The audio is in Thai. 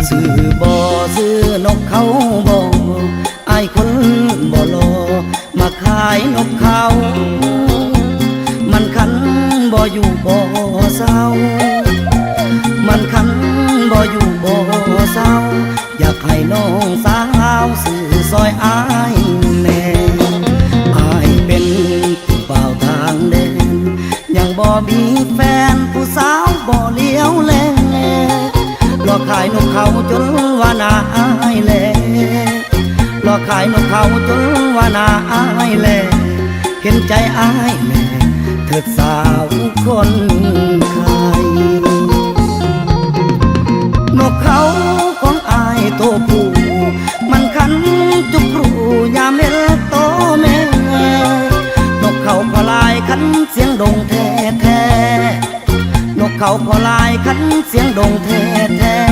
ซื้อบ่ซื้อนกเขาบ่อายคนบ่รอมาขายนกเขามันคันบ่อยู่บ่เศร้ามันคันบ่อยู่บ่เศร้าอยากให้น้องสาวซื้อซอยอายแน่อายเป็นผู้บ่าวทางแดนยังบ่มีแฟนผู้สาวบ่เลี้ยวแลรอขายนกเขาจนว่านาอายแลรอขายนกเขาจนว่านาอายแลเห็นใจอายแม่เถิดสาวคนขายนกเขาของอายโตผู้มันคันจุกรูยามเห็นโตแม่นกเขาพอลายคันเสียงดงแท้แท้นกเขาพอลายคันเสียงดงแท้แท้